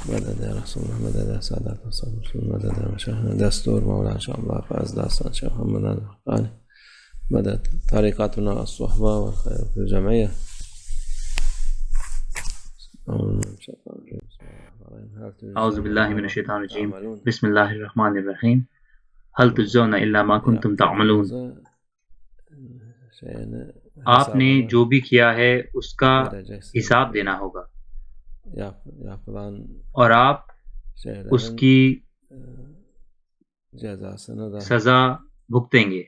مدد یا رسول مدد یا سادات رسول مدد یا شاه دستور مولا شاه الله فاز داستان شاه محمد قال مدد طريقتنا الصحبة والخير في الجمعية. اعوذ باللہ من الشیطان الرجیم بسم اللہ الرحمن الرحیم هل تجزون الا ما کنتم تعملون. آپ نے جو بھی کیا ہے اس کا حساب دینا ہوگا اور آپ اس کی سزا بھگتیں گے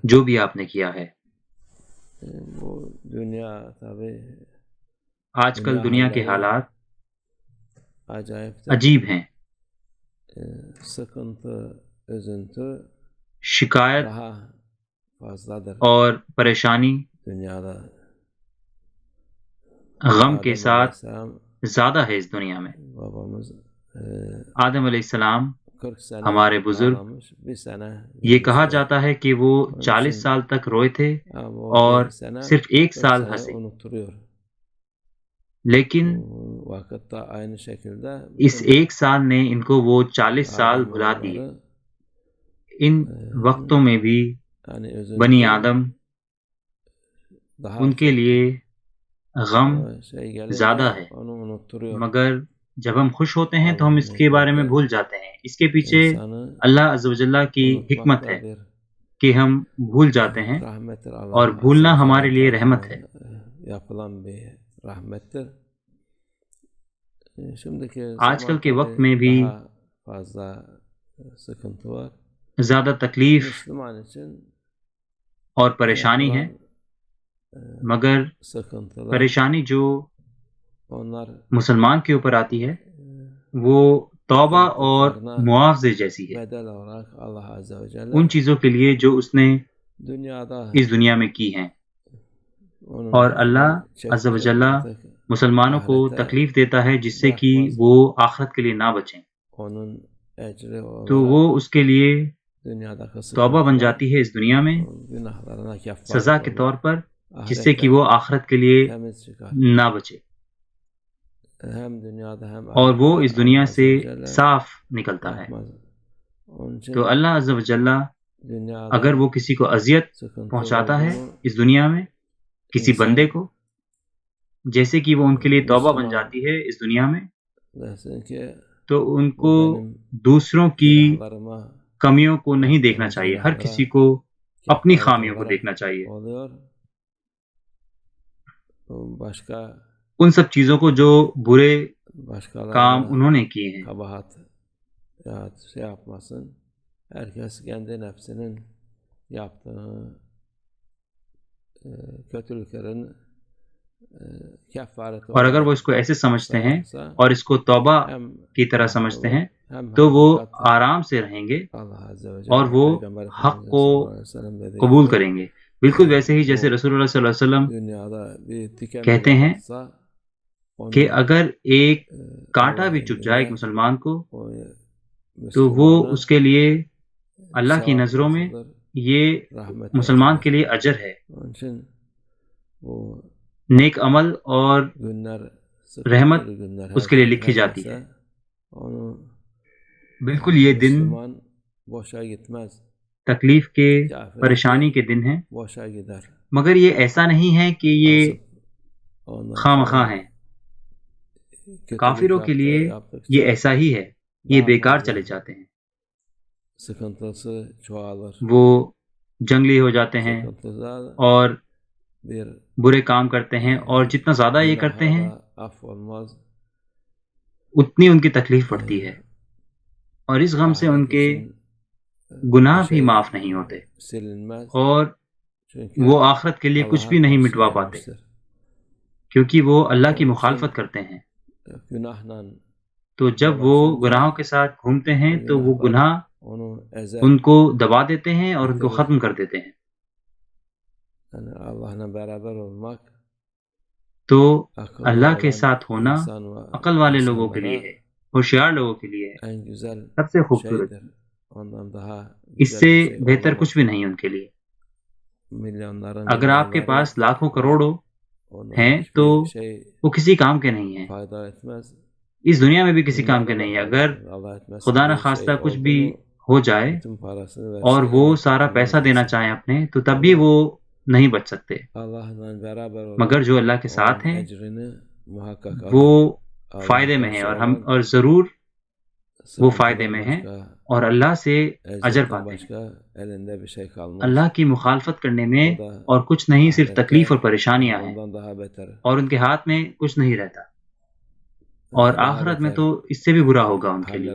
جو بھی آپ نے کیا ہے. آج کل دنیا کے حالات عجیب ہیں. شکایت اور پریشانی غم کے ساتھ زیادہ ہے اس دنیا میں. آدم علیہ السلام ہمارے بزرگ، یہ کہا جاتا ہے کہ وہ 40 سال تک روئے تھے اور صرف 1 سال ہنسے، لیکن اس 1 سال نے ان کو وہ 40 سال بھلا دیے. ان وقتوں میں بھی بنی آدم ان کے لیے غم زیادہ ہے، مگر جب ہم خوش ہوتے ہیں تو ہم اس کے بارے میں بھول جاتے ہیں. اس کے پیچھے اللہ عز و جل کی حکمت ہے کہ ہم بھول جاتے ہیں، اور بھولنا ہمارے لیے رحمت ہے. آج کل کے وقت میں بھی زیادہ تکلیف اور پریشانی ہے، مگر پریشانی جو مسلمان کے اوپر آتی ہے وہ توبہ اور معاوضے جیسی ہے ان چیزوں کے لیے جو اس نے اس دنیا میں کی ہیں. اور اللہ عز و جل مسلمانوں کو تکلیف دیتا ہے جس سے کہ وہ آخرت کے لیے نہ بچیں، تو وہ اس کے لیے توبہ بن جاتی ہے اس دنیا میں سزا کے طور پر، جس سے کہ وہ آخرت کے لیے نہ بچے اور وہ اس دنیا سے صاف نکلتا ہے. تو اللہ عز و جل اگر وہ کسی کو اذیت پہنچاتا ہے اس دنیا میں کسی بندے کو، جیسے کہ وہ ان کے لیے توبہ بن جاتی ہے اس دنیا میں، تو ان کو دوسروں کی کمیوں کو نہیں دیکھنا چاہیے، ہر کسی کو اپنی خامیوں کو دیکھنا چاہیے، ان سب چیزوں کو جو برے کام انہوں نے کیے ہیں. اور اگر وہ اس کو ایسے سمجھتے ہیں اور اس کو توبہ کی طرح سمجھتے ہیں تو وہ آرام سے رہیں گے اور وہ حق کو قبول کریں گے، بالکل ویسے ہی جیسے رسول اللہ صلی اللہ علیہ وسلم کہتے ہیں کہ اگر ایک کانٹا بھی چبھ جائے ایک مسلمان کو تو وہ اس کے لیے اللہ کی نظروں میں یہ مسلمان کے لیے اجر ہے، نیک عمل اور رحمت اس کے لیے لکھی جاتی ہے. بالکل یہ دن تکلیف کے پریشانی کے دن ہیں، مگر یہ ایسا نہیں ہے کہ یہ خواہ مخواہ ہیں. کافروں کے لیے یہ ایسا ہی ہے، یہ بیکار چلے جاتے ہیں، وہ جنگلی ہو جاتے ہیں اور برے کام کرتے ہیں، اور جتنا زیادہ یہ کرتے ہیں اتنی ان کی تکلیف پڑتی ہے، اور اس غم سے ان کے گناہ بھی معاف نہیں ہوتے اور وہ آخرت کے لیے کچھ بھی نہیں مٹوا پاتے کیونکہ وہ اللہ کی مخالفت کرتے ہیں. تو جب وہ گناہوں کے ساتھ گھومتے ہیں تو وہ گناہ ان کو دبا دیتے ہیں اور ان کو ختم کر دیتے ہیں. تو اللہ کے ساتھ ہونا عقل والے لوگوں کے لیے ہے، ہوشیار لوگوں کے لیے ہے، سب سے خوبصورت، اس سے بہتر کچھ بھی نہیں ان کے لیے. اگر آپ کے پاس لاکھوں کروڑوں ہیں تو وہ کسی کام کے نہیں ہیں، اس دنیا میں بھی کسی کام کے نہیں ہے. اگر خدا نہ خواستہ کچھ بھی ہو جائے اور وہ سارا پیسہ دینا چاہیں اپنے تو تب بھی وہ نہیں بچ سکتے. مگر جو اللہ کے ساتھ ہیں وہ فائدے میں ہیں اور ضرور وہ فائدے میں ہیں اور اللہ سے اجر پاتے ہیں. اللہ کی مخالفت کرنے میں اور کچھ نہیں، صرف تکلیف اور پریشانیاں ہیں اور ان کے ہاتھ میں کچھ نہیں رہتا، اور آخرت میں تو اس سے بھی برا ہوگا ان کے لیے.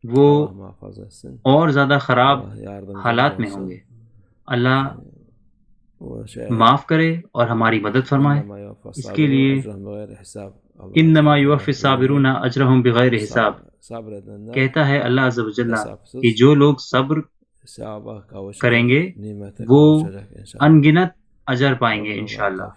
وہ اور زیادہ خراب حالات میں ہوں گے. اللہ معاف کرے اور ہماری مدد فرمائے. اس کے لیے انما یوفی الصابرون اجرہم بغیر حساب کہتا ہے اللہ عز و جل کہ جو لوگ صبر کریں گے وہ ان گنت اجر پائیں گے انشاءاللہ.